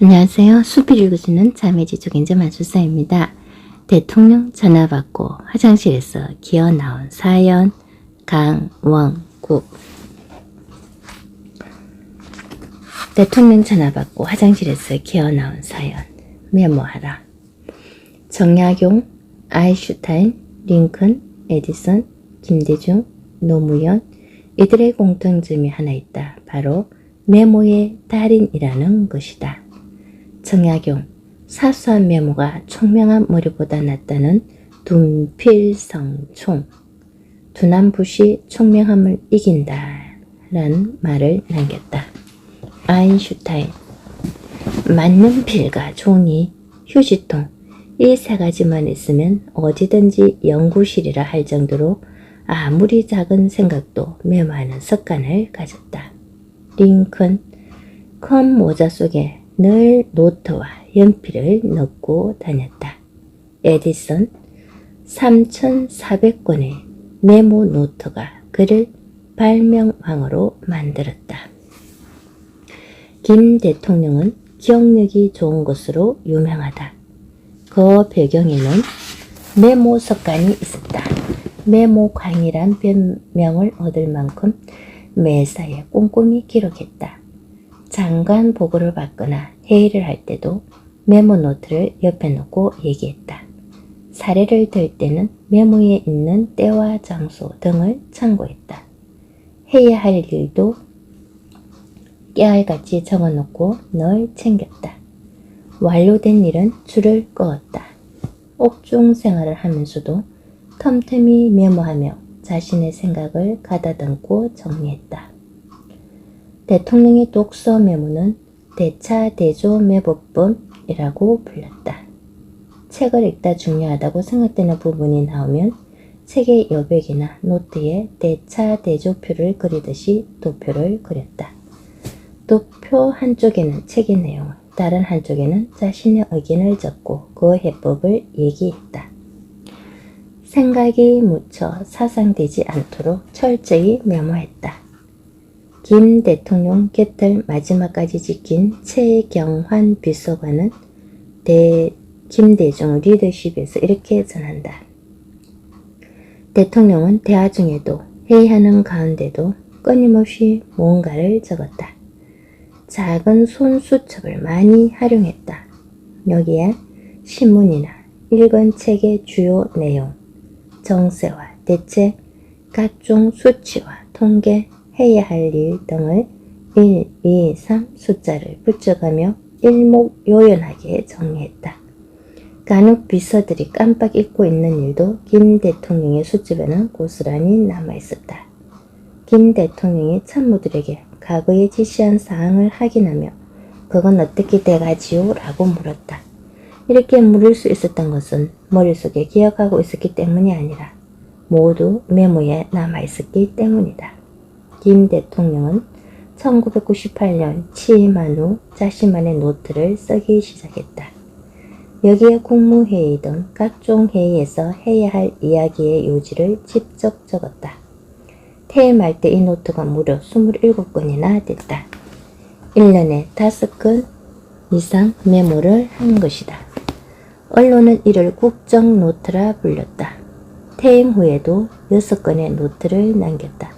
안녕하세요. 수필 읽어주는 자매지족인자 만수사입니다. 대통령 전화받고 화장실에서 기어나온 사연 강원구. 대통령 전화받고 화장실에서 기어나온 사연 메모하라. 정약용, 아인슈타인, 링컨, 에디슨, 김대중, 노무현 이들의 공통점이 하나 있다. 바로 메모의 달인이라는 것이다. 정약용, 사소한 메모가 총명한 머리보다 낫다는 둔필성총, 두남붓이 총명함을 이긴다 라는 말을 남겼다. 아인슈타인, 맞는 필과 종이, 휴지통 이 세 가지만 있으면 어디든지 연구실이라 할 정도로 아무리 작은 생각도 메모하는 습관을 가졌다. 링컨, 큰 모자 속에 늘 노트와 연필을 넣고 다녔다. 에디슨, 3,400권의 메모 노트가 그를 발명왕으로 만들었다. 김 대통령은 기억력이 좋은 것으로 유명하다. 그 배경에는 메모 습관이 있었다. 메모광이란 별명을 얻을 만큼 매사에 꼼꼼히 기록했다. 장관 보고를 받거나 회의를 할 때도 메모 노트를 옆에 놓고 얘기했다. 사례를 들 때는 메모에 있는 때와 장소 등을 참고했다. 해야 할 일도 깨알같이 적어놓고 늘 챙겼다. 완료된 일은 줄을 그었다. 옥중 생활을 하면서도 틈틈이 메모하며 자신의 생각을 가다듬고 정리했다. 대통령의 독서 메모는 대차대조 메모법이라고 불렸다. 책을 읽다 중요하다고 생각되는 부분이 나오면 책의 여백이나 노트에 대차대조표를 그리듯이 도표를 그렸다. 도표 한쪽에는 책의 내용, 다른 한쪽에는 자신의 의견을 적고 그 해법을 얘기했다. 생각이 묻혀 사상되지 않도록 철저히 메모했다. 김 대통령 곁을 마지막까지 지킨 최경환 비서관은 김대중 리더십에서 이렇게 전한다. 대통령은 대화 중에도 회의하는 가운데도 끊임없이 무언가를 적었다. 작은 손수첩을 많이 활용했다. 여기에 신문이나 읽은 책의 주요 내용, 정세와 대책, 각종 수치와 통계, 해야 할 일 등을 1, 2, 3 숫자를 붙여가며 일목요연하게 정리했다. 간혹 비서들이 깜빡 잊고 있는 일도 김 대통령의 수첩에는 고스란히 남아있었다. 김 대통령이 참모들에게 과거에 지시한 사항을 확인하며 그건 어떻게 돼가지요? 라고 물었다. 이렇게 물을 수 있었던 것은 머릿속에 기억하고 있었기 때문이 아니라 모두 메모에 남아있었기 때문이다. 김 대통령은 1998년 취임한 후 자신만의 노트를 쓰기 시작했다. 여기에 국무회의 등 각종 회의에서 해야 할 이야기의 요지를 직접 적었다. 퇴임할 때 이 노트가 무려 27건이나 됐다. 1년에 5건 이상 메모를 한 것이다. 언론은 이를 국정노트라 불렸다. 퇴임 후에도 6건의 노트를 남겼다.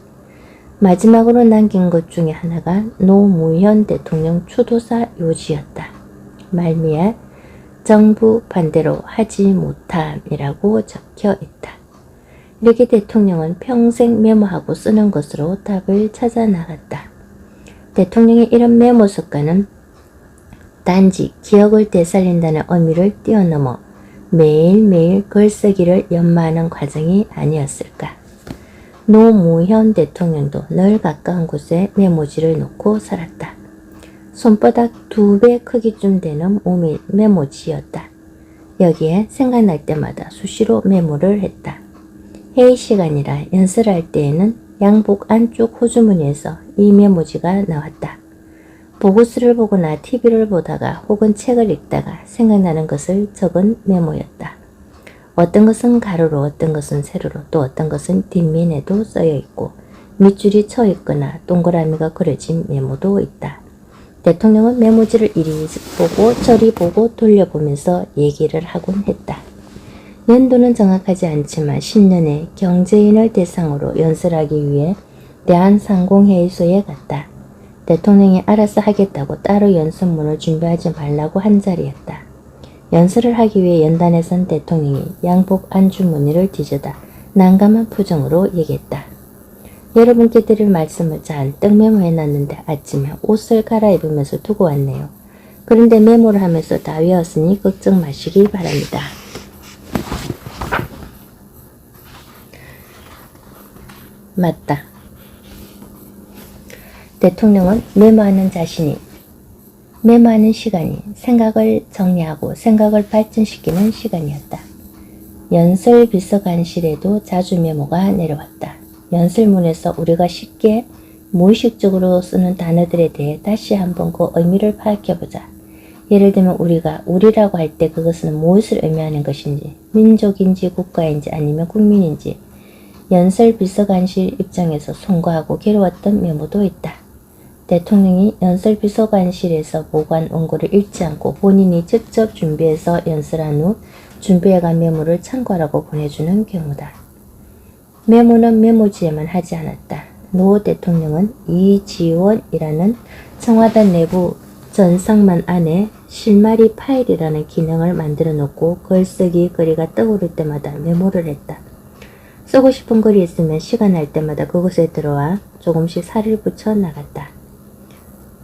마지막으로 남긴 것 중에 하나가 노무현 대통령 추도사 요지였다. 말미에 정부 반대로 하지 못함이라고 적혀 있다. 이렇게 대통령은 평생 메모하고 쓰는 것으로 답을 찾아 나갔다. 대통령의 이런 메모 습관은 단지 기억을 되살린다는 의미를 뛰어넘어 매일매일 글쓰기를 연마하는 과정이 아니었을까. 노무현 대통령도 늘 가까운 곳에 메모지를 놓고 살았다. 손바닥 2배 크기쯤 되는 몸이 메모지였다. 여기에 생각날 때마다 수시로 메모를 했다. 회의 시간이라 연설할 때에는 양복 안쪽 호주머니에서 이 메모지가 나왔다. 보고서를 보거나 TV를 보다가 혹은 책을 읽다가 생각나는 것을 적은 메모였다. 어떤 것은 가로로, 어떤 것은 세로로, 또 어떤 것은 뒷면에도 쓰여 있고 밑줄이 쳐 있거나 동그라미가 그려진 메모도 있다. 대통령은 메모지를 이리 보고 저리 보고 돌려보면서 얘기를 하곤 했다. 연도는 정확하지 않지만 신년에 경제인을 대상으로 연설하기 위해 대한상공회의소에 갔다. 대통령이 알아서 하겠다고 따로 연설문을 준비하지 말라고 한 자리였다. 연설을 하기 위해 연단에 선 대통령이 양복 안주무늬를 뒤져다 난감한 표정으로 얘기했다. 여러분께 드릴 말씀을 잔뜩 메모해놨는데 아침에 옷을 갈아입으면서 두고 왔네요. 그런데 메모를 하면서 다 외웠으니 걱정 마시기 바랍니다. 맞다. 대통령은 메모하는 시간이 생각을 정리하고 생각을 발전시키는 시간이었다. 연설 비서관실에도 자주 메모가 내려왔다. 연설문에서 우리가 쉽게 무의식적으로 쓰는 단어들에 대해 다시 한번 그 의미를 파악해보자. 예를 들면 우리가 우리라고 할 때 그것은 무엇을 의미하는 것인지, 민족인지 국가인지 아니면 국민인지 연설 비서관실 입장에서 송구하고 괴로웠던 메모도 있다. 대통령이 연설 비서관실에서 보관 원고를 읽지 않고 본인이 직접 준비해서 연설한 후 준비해간 메모를 참고하라고 보내주는 경우다. 메모는 메모지에만 하지 않았다. 노 대통령은 이지원이라는 청와대 내부 전상만 안에 실마리 파일이라는 기능을 만들어 놓고 글쓰기 거리가 떠오를 때마다 메모를 했다. 쓰고 싶은 글이 있으면 시간 날 때마다 그곳에 들어와 조금씩 살을 붙여 나갔다.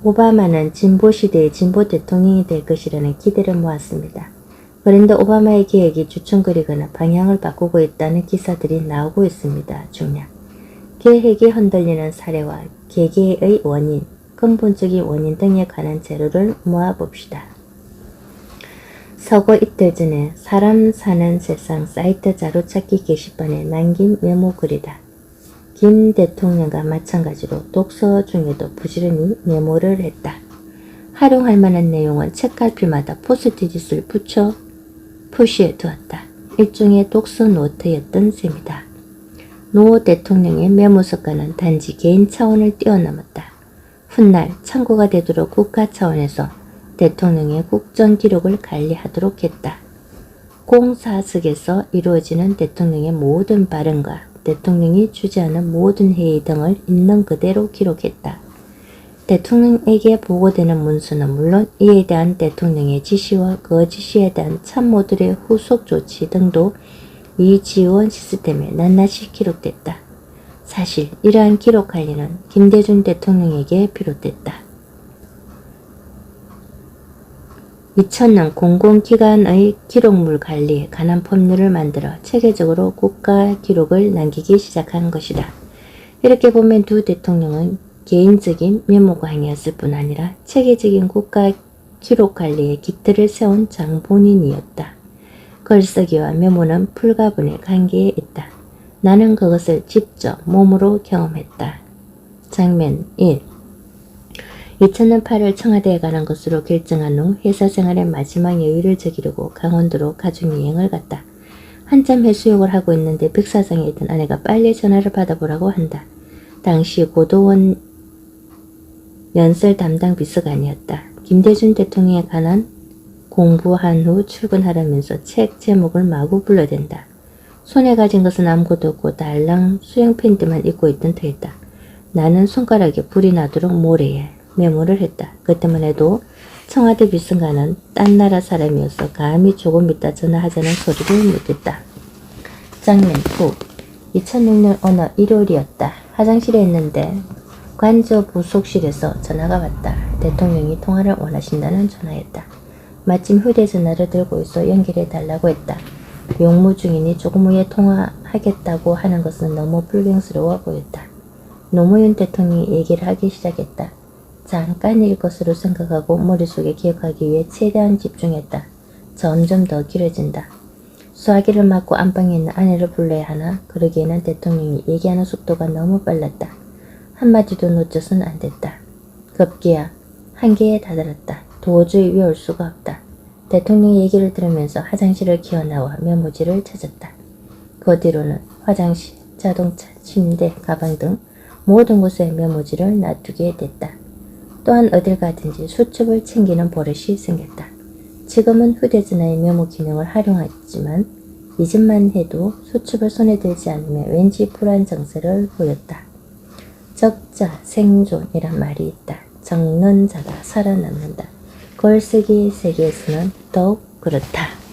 오바마는 진보 시대의 진보 대통령이 될 것이라는 기대를 모았습니다. 그런데 오바마의 계획이 주춤거리거나 방향을 바꾸고 있다는 기사들이 나오고 있습니다. 중략. 계획이 흔들리는 사례와 개개의 원인, 근본적인 원인 등에 관한 자료를 모아봅시다. 서거 이틀 전에 사람 사는 세상 사이트 자료찾기 게시판에 남긴 메모글이다. 김 대통령과 마찬가지로 독서 중에도 부지런히 메모를 했다. 활용할 만한 내용은 책갈피마다 포스트잇을 붙여 표시해 두었다. 일종의 독서 노트였던 셈이다. 노 대통령의 메모 습관은 단지 개인 차원을 뛰어넘었다. 훗날 참고가 되도록 국가 차원에서 대통령의 국정 기록을 관리하도록 했다. 공사석에서 이루어지는 대통령의 모든 발언과 대통령이 주재하는 모든 회의 등을 있는 그대로 기록했다. 대통령에게 보고되는 문서는 물론 이에 대한 대통령의 지시와 그 지시에 대한 참모들의 후속 조치 등도 이 지원 시스템에 낱낱이 기록됐다. 사실 이러한 기록 관리는 김대중 대통령에게 비롯됐다. 2000년 공공기관의 기록물 관리에 관한 법률을 만들어 체계적으로 국가 기록을 남기기 시작한 것이다. 이렇게 보면 두 대통령은 개인적인 메모광이었을 뿐 아니라 체계적인 국가 기록 관리의 기틀을 세운 장본인이었다. 글쓰기와 메모는 불가분의 관계에 있다. 나는 그것을 직접 몸으로 경험했다. 장면 1. 2000년 8월 청와대에 가는 것으로 결정한 후 회사 생활의 마지막 여유를 즐기려고 강원도로 가족여행을 갔다. 한참 해수욕을 하고 있는데 백사장에 있던 아내가 빨리 전화를 받아보라고 한다. 당시 고도원 연설 담당 비서관이었다. 김대중 대통령에 관한 공부한 후 출근하려면서 책 제목을 마구 불러댄다. 손에 가진 것은 아무것도 없고 달랑 수영 팬티만 입고 있던 터였다. 나는 손가락에 불이 나도록 모래에 메모를 했다. 그때만 해도 청와대 비서관은 딴 나라 사람이어서 감히 조금 있다 전화하자는 소리를 못했다. 장면 9. 2006년 어느 일요일이었다. 화장실에 있는데 관저 부속실에서 전화가 왔다. 대통령이 통화를 원하신다는 전화였다. 마침 휴대전화를 들고 있어 연결해달라고 했다. 용무 중이니 조금 후에 통화하겠다고 하는 것은 너무 불경스러워 보였다. 노무현 대통령이 얘기를 하기 시작했다. 잠깐일 것으로 생각하고 머릿속에 기억하기 위해 최대한 집중했다. 점점 더 길어진다. 수화기를 맞고 안방에 있는 아내를 불러야 하나 그러기에는 대통령이 얘기하는 속도가 너무 빨랐다. 한마디도 놓쳐선 안 됐다. 급기야 한계에 다다랐다. 도저히 외울 수가 없다. 대통령의 얘기를 들으면서 화장실을 기어나와 메모지를 찾았다. 그 뒤로는 화장실, 자동차, 침대, 가방 등 모든 곳에 메모지를 놔두게 됐다. 또한 어딜 가든지 수첩을 챙기는 버릇이 생겼다. 지금은 휴대전화의 메모 기능을 활용하지만 이전만 해도 수첩을 손에 들지 않으면 왠지 불안 정세를 보였다. 적자, 생존이란 말이 있다. 적는 자가 살아남는다. 글쓰기 세계에서는 더욱 그렇다.